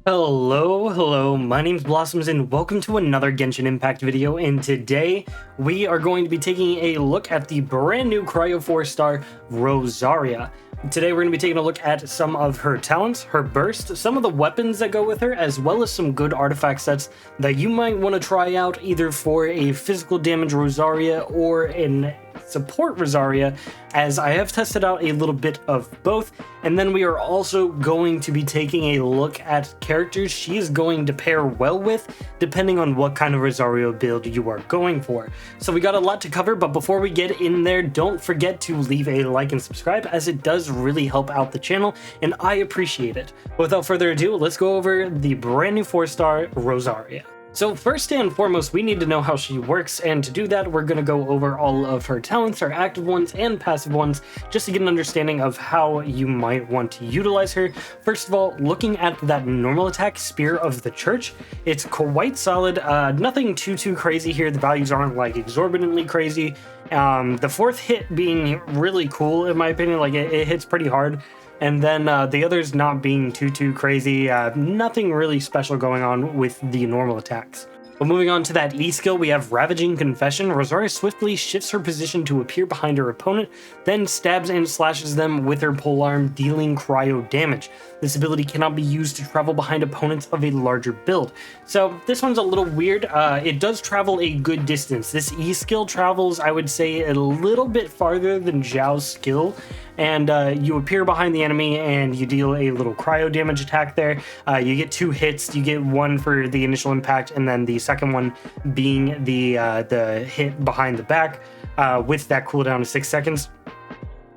Hello, my name's Blossoms and welcome to another Genshin Impact video, and today we are going to be taking a look at the brand new Cryo 4-star Rosaria. Today we're going to be taking a look at some of her talents, her burst, some of the weapons that go with her, as well as some good artifact sets that you might want to try out either for a physical damage Rosaria or an support Rosaria, as I have tested out a little bit of both. And then we are also going to be taking a look at characters she is going to pair well with, depending on what kind of Rosario build you are going for. So we got a lot to cover, but before we get in there, don't forget to leave a like and subscribe, as it does really help out the channel, and I appreciate it. Without further ado, let's go over the brand new 4-star Rosaria. So first and foremost, we need to know how she works, and to do that, we're going to go over all of her talents, her active ones and passive ones, just to get an understanding of how you might want to utilize her. First of all, looking at that normal attack, Spear of the Church, it's quite solid. Nothing too crazy here. The values aren't like exorbitantly crazy. The fourth hit being really cool, in my opinion. Like it hits pretty hard. And then the others not being too crazy, nothing really special going on with the normal attacks. But moving on to that E skill, we have Ravaging Confession. Rosaria swiftly shifts her position to appear behind her opponent, then stabs and slashes them with her polearm, dealing cryo damage. This ability cannot be used to travel behind opponents of a larger build. So this one's a little weird. It does travel a good distance. This E skill travels, I would say, a little bit farther than Zhao's skill. And you appear behind the enemy and you deal a little cryo damage attack there. You get 2 hits. You get one for the initial impact, and then the second one being the hit behind the back with that cooldown of 6 seconds.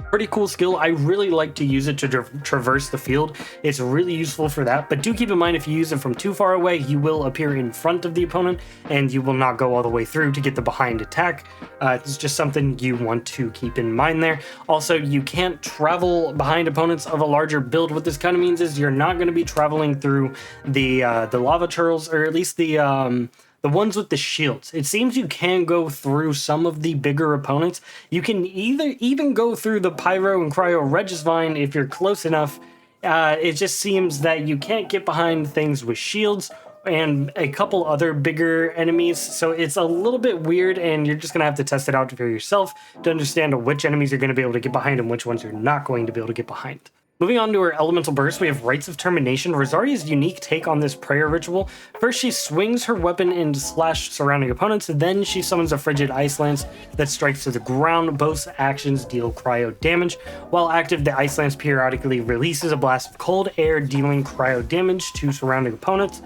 Pretty cool skill. I really like to use it to traverse the field. It's really useful for that, but do keep in mind, if you use it from too far away, you will appear in front of the opponent and you will not go all the way through to get the behind attack. It's just something you want to keep in mind there. Also, you can't travel behind opponents of a larger build. What this kind of means is you're not going to be traveling through the lava turtles, or at least the ones with the shields. It seems you can go through some of the bigger opponents. You can even go through the Pyro and Cryo Regisvine if you're close enough. It just seems that you can't get behind things with shields and a couple other bigger enemies. So it's a little bit weird, and you're just going to have to test it out for yourself to understand which enemies you're going to be able to get behind and which ones you're not going to be able to get behind. Moving on to her elemental burst, we have Rites of Termination. Rosaria's unique take on this prayer ritual. First, she swings her weapon and slash surrounding opponents, then she summons a frigid ice lance that strikes to the ground. Both actions deal cryo damage. While active, the ice lance periodically releases a blast of cold air, dealing cryo damage to surrounding opponents.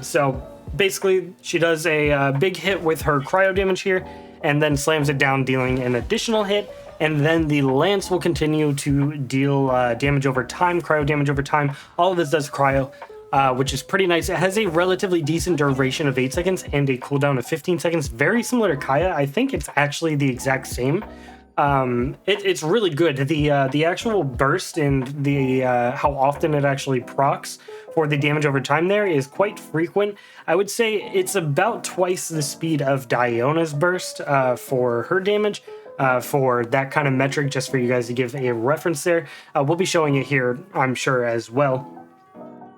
So basically, she does a big hit with her cryo damage here, and then slams it down, dealing an additional hit. And then the lance will continue to deal damage over time, cryo damage over time. All of this does cryo, which is pretty nice. It has a relatively decent duration of 8 seconds and a cooldown of 15 seconds. Very similar to Kaya. I think it's actually the exact same. It's really good. The actual burst and the how often it actually procs for the damage over time there is quite frequent. I would say it's about twice the speed of Diona's burst for her damage. For that kind of metric, just for you guys to give a reference there. We'll be showing it here, I'm sure, as well,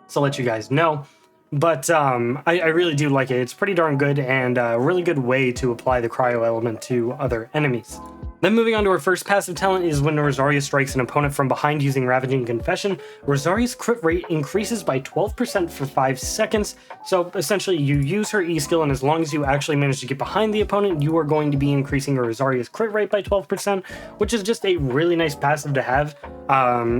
so let you guys know. But I really do like it. It's pretty darn good, and a really good way to apply the cryo element to other enemies. Then moving on to her first passive talent is when Rosaria strikes an opponent from behind using Ravaging Confession. Rosaria's crit rate increases by 12% for 5 seconds. So essentially, you use her E skill, and as long as you actually manage to get behind the opponent, you are going to be increasing Rosaria's crit rate by 12%, which is just a really nice passive to have.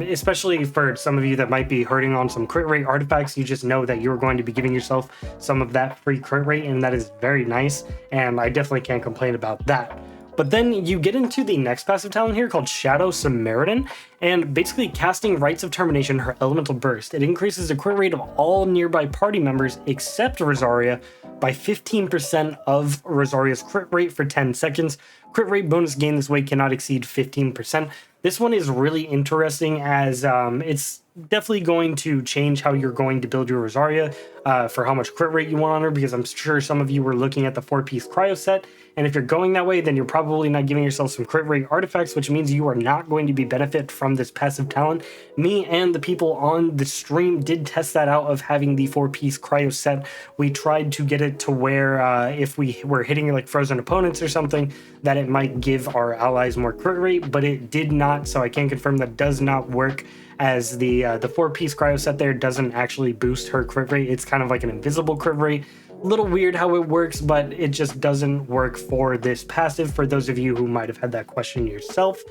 Especially for some of you that might be hurting on some crit rate artifacts. You just know that you're going to be giving yourself some of that free crit rate, and that is very nice, and I definitely can't complain about that. But then you get into the next passive talent here called Shadow Samaritan, and basically casting Rites of Termination, her elemental burst. It increases the crit rate of all nearby party members except Rosaria by 15% of Rosaria's crit rate for 10 seconds. Crit rate bonus gain this way cannot exceed 15%. This one is really interesting, as it's definitely going to change how you're going to build your Rosaria for how much crit rate you want on her, because I'm sure some of you were looking at the 4-piece cryo set And if you're going that way, then you're probably not giving yourself some crit rate artifacts, which means you are not going to be benefit from this passive talent. Me and the people on the stream did test that out of having the 4-piece cryo set. We tried to get it to where if we were hitting like frozen opponents or something, that it might give our allies more crit rate, but it did not. So I can confirm that does not work, as the 4-piece cryo set there doesn't actually boost her crit rate. It's kind of like an invisible crit rate. A little weird how it works, but it just doesn't work for this passive, for those of you who might have had that question yourself.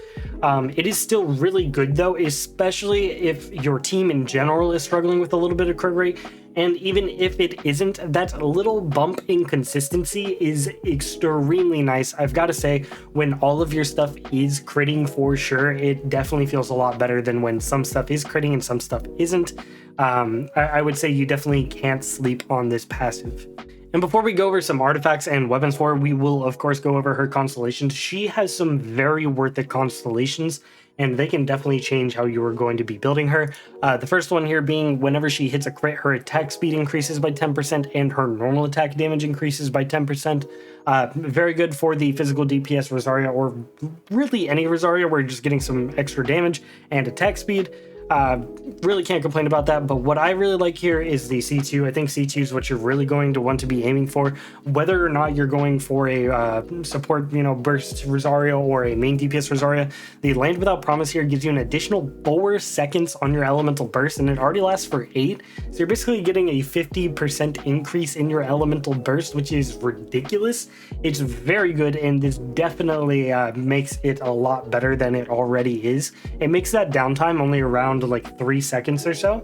It is still really good though, especially if your team in general is struggling with a little bit of crit rate. And even if it isn't, that little bump in consistency is extremely nice. I've got to say, when all of your stuff is critting for sure, it definitely feels a lot better than when some stuff is critting and some stuff isn't. I would say you definitely can't sleep on this passive. And before we go over some artifacts and weapons for her, we will of course go over her constellations. She has some very worth it constellations, and they can definitely change how you are going to be building her. The first one here being whenever she hits a crit, her attack speed increases by 10% and her normal attack damage increases by 10%. Very good for the physical DPS Rosaria, or really any Rosaria where you're just getting some extra damage and attack speed. Really can't complain about that, but what I really like here is the C2. I think C2 is what you're really going to want to be aiming for, whether or not you're going for a support, burst Rosaria or a main DPS Rosaria. The Land Without Promise here gives you an additional 4 seconds on your elemental burst, and it already lasts for 8, so you're basically getting a 50% increase in your elemental burst, which is ridiculous. It's very good, and this definitely makes it a lot better than it already is. It makes that downtime only around like 3 seconds or so,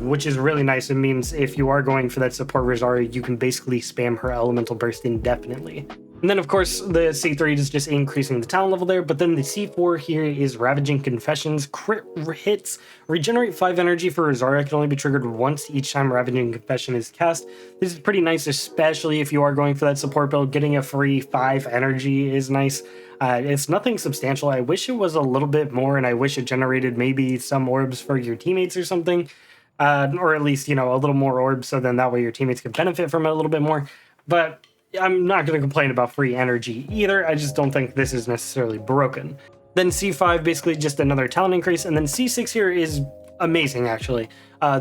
which is really nice. It means if you are going for that support Rosaria, you can basically spam her elemental burst indefinitely. And then of course the C3 is just increasing the talent level there, but then the C4 here is Ravaging Confessions. Crit hits regenerate 5 energy for Rosaria, can only be triggered once each time Ravaging Confession is cast. This is pretty nice, especially if you are going for that support build. Getting a free 5 energy is nice. It's nothing substantial. I wish it was a little bit more, and I wish it generated maybe some orbs for your teammates or something, or at least, a little more orbs, so then that way your teammates could benefit from it a little bit more. But I'm not going to complain about free energy either. I just don't think this is necessarily broken. Then C5, basically just another talent increase, and then C6 here is amazing, actually.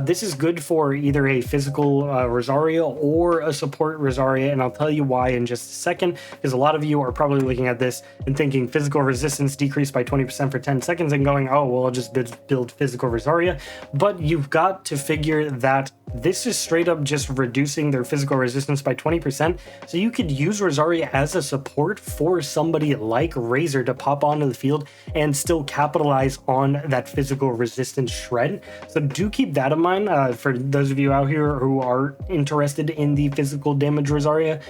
This is good for either a physical Rosaria or a support Rosaria, and I'll tell you why in just a second, because a lot of you are probably looking at this and thinking physical resistance decreased by 20% for 10 seconds and going, oh, well, I'll just build physical Rosaria. But you've got to figure that this is straight up just reducing their physical resistance by 20%, so you could use Rosaria as a support for somebody like Razor to pop onto the field and still capitalize on that physical resistance shred. So do keep that in mind for those of you out here who are interested in the physical damage Rosaria.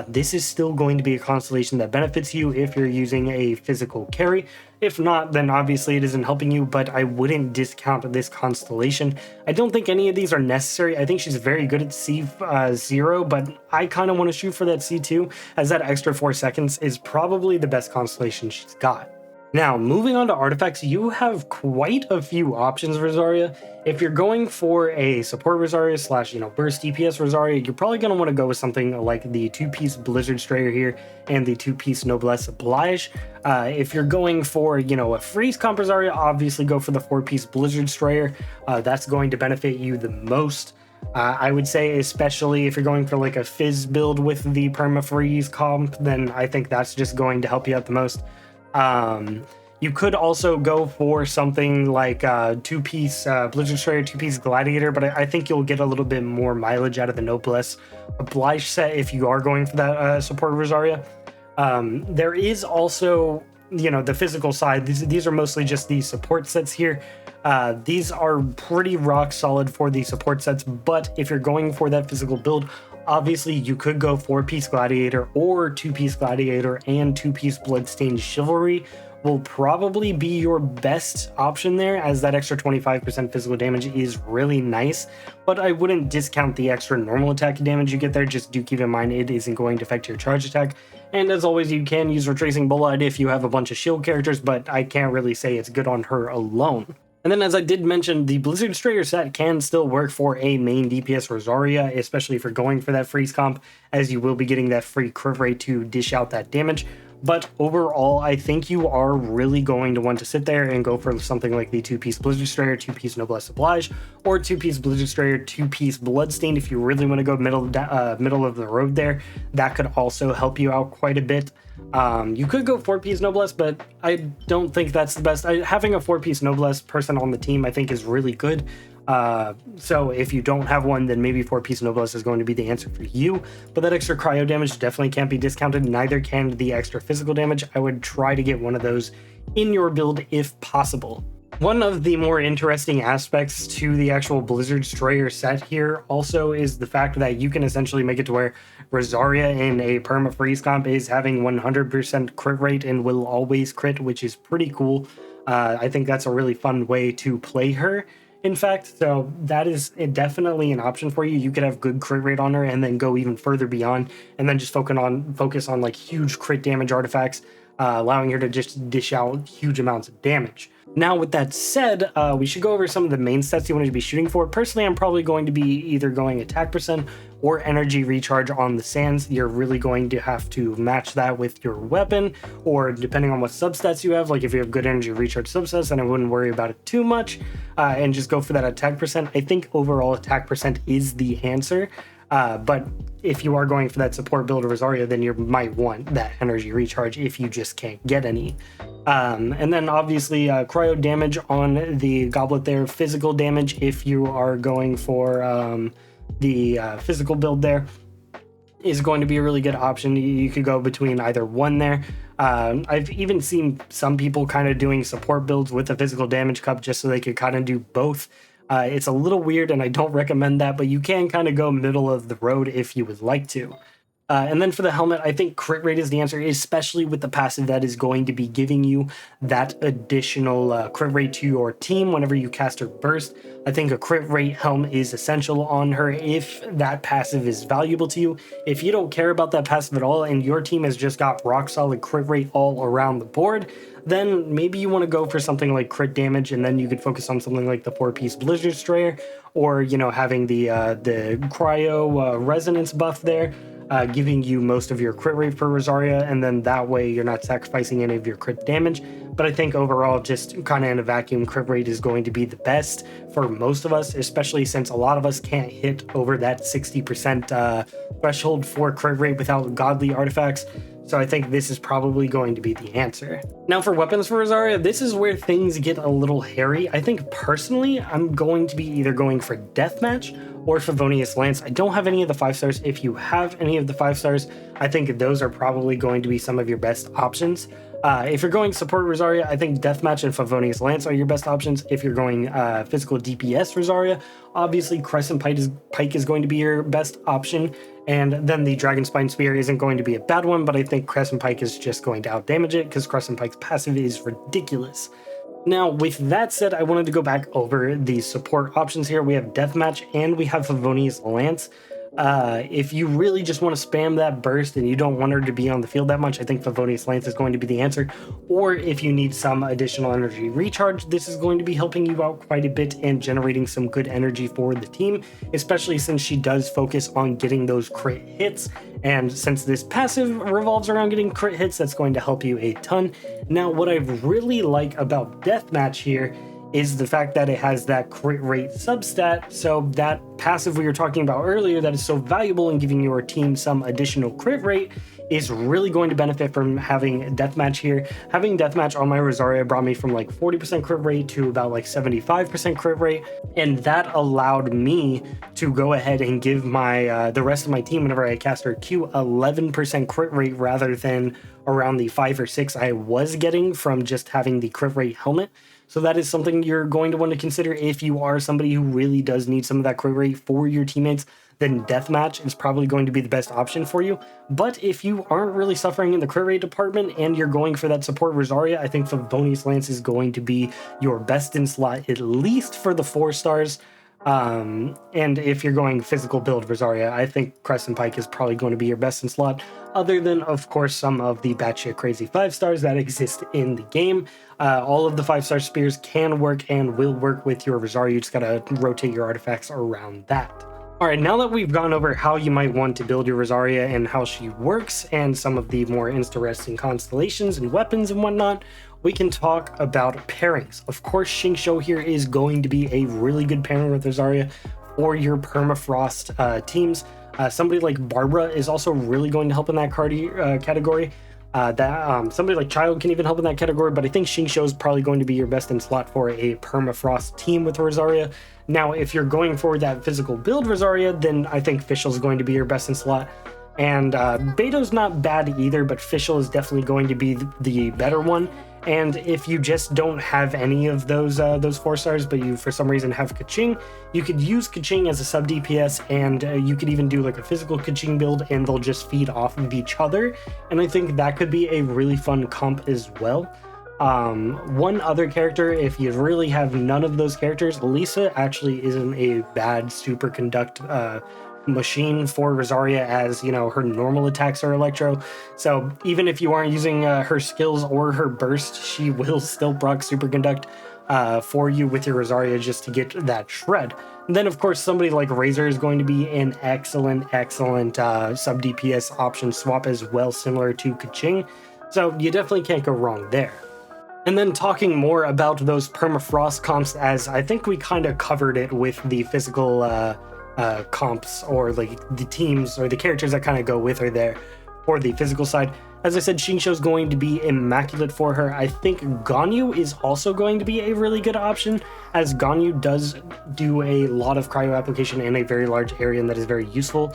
This is still going to be a constellation that benefits you if you're using a physical carry. If not, then obviously it isn't helping you, but I wouldn't discount this constellation. I don't think any of these are necessary. I think she's very good at C0, but I kind of want to shoot for that C2, as that extra 4 seconds is probably the best constellation she's got. Now, moving on to artifacts, you have quite a few options, Rosaria. If you're going for a support Rosaria slash, burst DPS Rosaria, you're probably going to want to go with something like the 2-piece Blizzard Strayer here and the 2-piece Noblesse Oblige. If you're going for, a freeze comp Rosaria, obviously go for the 4-piece Blizzard Strayer. That's going to benefit you the most. I would say, especially if you're going for like a fizz build with the perma freeze comp, then I think that's just going to help you out the most. You could also go for something like 2-piece Blizzard Strayer, 2-piece Gladiator, but I think you'll get a little bit more mileage out of the Noblesse Oblige set if you are going for that support Rosaria. There is also, the physical side. These are mostly just the support sets here. These are pretty rock solid for the support sets, but if you're going for that physical build, obviously you could go 4-piece Gladiator or 2-piece Gladiator, and 2-piece Bloodstained Chivalry will probably be your best option there, as that extra 25% physical damage is really nice, but I wouldn't discount the extra normal attack damage you get there. Just do keep in mind it isn't going to affect your charge attack. And as always, you can use Retracing Bullite if you have a bunch of shield characters, but I can't really say it's good on her alone. And then, as I did mention, the Blizzard Destroyer set can still work for a main DPS Rosaria, especially if you're going for that freeze comp, as you will be getting that free crit rate to dish out that damage. But overall, I think you are really going to want to sit there and go for something like the 2-piece Blizzard Destroyer, 2-piece Noblesse Oblige, or 2-piece Blizzard Destroyer, 2-piece Bloodstained if you really want to go middle of the road there. That could also help you out quite a bit. You could go 4-piece Noblesse, but I don't think that's the best. Having a 4-piece Noblesse person on the team, I think, is really good. So if you don't have one, then maybe 4-piece Noblesse is going to be the answer for you. But that extra cryo damage definitely can't be discounted. Neither can the extra physical damage. I would try to get one of those in your build if possible. One of the more interesting aspects to the actual Blizzard Destroyer set here also is the fact that you can essentially make it to where Rosaria in a perma freeze comp is having 100% crit rate and will always crit, which is pretty cool. I think that's a really fun way to play her. In fact, so that is definitely an option for you. You could have good crit rate on her and then go even further beyond, and then just focus on like huge crit damage artifacts, allowing her to just dish out huge amounts of damage. Now, with that said, we should go over some of the main stats you want to be shooting for. Personally, I'm probably going to be either going attack percent or energy recharge on the sands. You're really going to have to match that with your weapon, or depending on what substats you have. Like if you have good energy recharge substats, then I wouldn't worry about it too much, and just go for that attack percent. I think overall attack percent is the answer. But if you are going for that support build of Rosaria, then you might want that energy recharge if you just can't get any. And then obviously cryo damage on the goblet there, physical damage if you are going for the physical build there is going to be a really good option. You could go between either one there. I've even seen some people kind of doing support builds with a physical damage cup just so they could kind of do both. It's a little weird and I don't recommend that, but you can kind of go middle of the road if you would like to. And then for the helmet, I think crit rate is the answer, especially with the passive that is going to be giving you that additional crit rate to your team whenever you cast her burst. I think a crit rate helm is essential on her if that passive is valuable to you. If you don't care about that passive at all and your team has just got rock solid crit rate all around the board, then maybe you want to go for something like crit damage, and then you could focus on something like the 4-piece Blizzard Destroyer, or, you know, having the cryo resonance buff there, giving you most of your crit rate for Rosaria, and then that way you're not sacrificing any of your crit damage. But I think overall, just kind of in a vacuum, crit rate is going to be the best for most of us, especially since a lot of us can't hit over that 60% threshold for crit rate without godly artifacts. So I think this is probably going to be the answer. Now for weapons for Rosaria, this is where things get a little hairy. I think personally, I'm going to be either going for Deathmatch or Favonius Lance. I don't have any of the 5 stars. If you have any of the 5 stars, I think those are probably going to be some of your best options. If you're going support Rosaria, I think Deathmatch and Favonius Lance are your best options. If you're going physical DPS Rosaria, obviously Crescent Pike is going to be your best option. And then the Dragon Spine Spear isn't going to be a bad one, but I think Crescent Pike is just going to outdamage it because Crescent Pike's passive is ridiculous. Now, with that said, I wanted to go back over the support options here. We have Deathmatch and we have Favonius Lance. If you really just want to spam that burst and you don't want her to be on the field that much, I think Favonius Lance is going to be the answer. Or if you need some additional energy recharge, this is going to be helping you out quite a bit and generating some good energy for the team, especially since she does focus on getting those crit hits. And since this passive revolves around getting crit hits, that's going to help you a ton. Now, what I really like about Deathmatch here is the fact that it has that crit rate substat, so that passive we were talking about earlier that is so valuable in giving your team some additional crit rate is really going to benefit from having Deathmatch here. Having Deathmatch on my Rosaria brought me from like 40% crit rate to about like 75% crit rate, and that allowed me to go ahead and give my the rest of my team, whenever I cast her Q, 11% crit rate rather than around the 5 or 6 I was getting from just having the crit rate helmet. So that is something you're going to want to consider if you are somebody who really does need some of that crit rate for your teammates. Then Deathmatch is probably going to be the best option for you. But if you aren't really suffering in the crit rate department and you're going for that support Rosaria, I think Favonius Lance is going to be your best in slot, at least for the 4 stars. And if you're going physical build Rosaria, I think Crest and Pike is probably going to be your best in slot, other than, of course, some of the batshit crazy 5-stars that exist in the game. All of the 5-star spears can work and will work with your Rosaria. You just gotta rotate your artifacts around that. Alright, now that we've gone over how you might want to build your Rosaria and how she works, and some of the more interesting constellations and weapons and whatnot, we can talk about pairings. Of course, Xingqiu here is going to be a really good pairing with Rosaria for your permafrost teams. Somebody like Barbara is also really going to help in that category. Somebody like Child can even help in that category, but I think Xingqiu is probably going to be your best in slot for a permafrost team with Rosaria. Now, if you're going for that physical build Rosaria, then I think Fischl is going to be your best in slot. And Beto's not bad either, but Fischl is definitely going to be the better one. And if you just don't have any of those 4-stars, but you for some reason have Keqing, you could use Keqing as a sub DPS, and you could even do like a physical Keqing build, and they'll just feed off of each other. And I think that could be a really fun comp as well. One other character, if you really have none of those characters, Lisa actually isn't a bad superconduct machine for Rosaria, as you know, her normal attacks are electro, so even if you aren't using her skills or her burst, she will still proc superconduct for you with your Rosaria just to get that shred. And then of course somebody like Razor is going to be an excellent sub DPS option swap as well, similar to Keqing, so you definitely can't go wrong there. And then talking more about those permafrost comps, as I think we kind of covered it with the physical comps, or like the teams or the characters that kind of go with her there for the physical side. As I said, Xingqiu is going to be immaculate for her. I think Ganyu is also going to be a really good option, as Ganyu does do a lot of cryo application in a very large area, and that is very useful.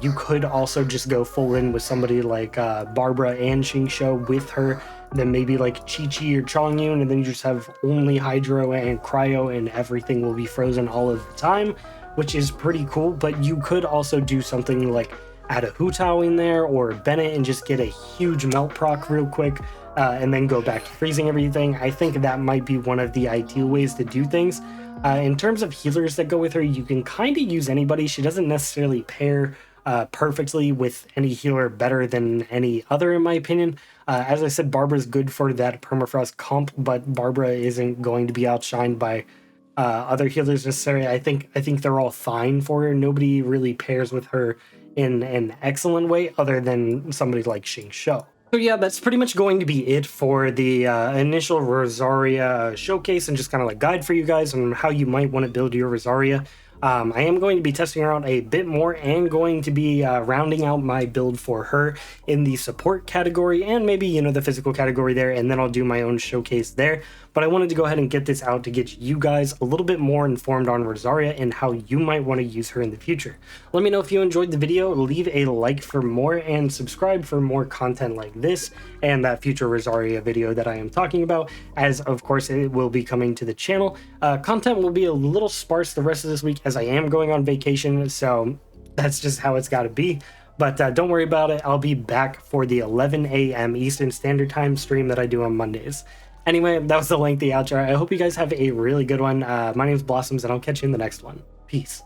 You could also just go full in with somebody like Barbara and Xingqiu with her, then maybe like Chi-Chi or Chongyun, and then you just have only Hydro and Cryo, and everything will be frozen all of the time, which is pretty cool. But you could also do something like add a Hu Tao in there, or Bennett, and just get a huge melt proc real quick, and then go back to freezing everything. I think that might be one of the ideal ways to do things. In terms of healers that go with her, you can kind of use anybody. She doesn't necessarily pair perfectly with any healer better than any other, in my opinion. As I said, Barbara's good for that permafrost comp, but Barbara isn't going to be outshined by other healers necessarily. I think they're all fine for her. Nobody really pairs with her in an excellent way, other than somebody like Xingqiu. So yeah, that's pretty much going to be it for the initial Rosaria showcase, and just kind of like guide for you guys on how you might want to build your Rosaria. I am going to be testing around a bit more, and going to be rounding out my build for her in the support category, and maybe, you know, the physical category there, and then I'll do my own showcase there. But I wanted to go ahead and get this out to get you guys a little bit more informed on Rosaria and how you might want to use her in the future. Let me know if you enjoyed the video, leave a like for more, and subscribe for more content like this and that future Rosaria video that I am talking about, as of course it will be coming to the channel. Content will be a little sparse the rest of this week, as I am going on vacation, so that's just how it's got to be. But don't worry about it, I'll be back for the 11 a.m. Eastern Standard Time stream that I do on Mondays. Anyway, that was the lengthy outro. I hope you guys have a really good one. My name is Blossoms, and I'll catch you in the next one. Peace.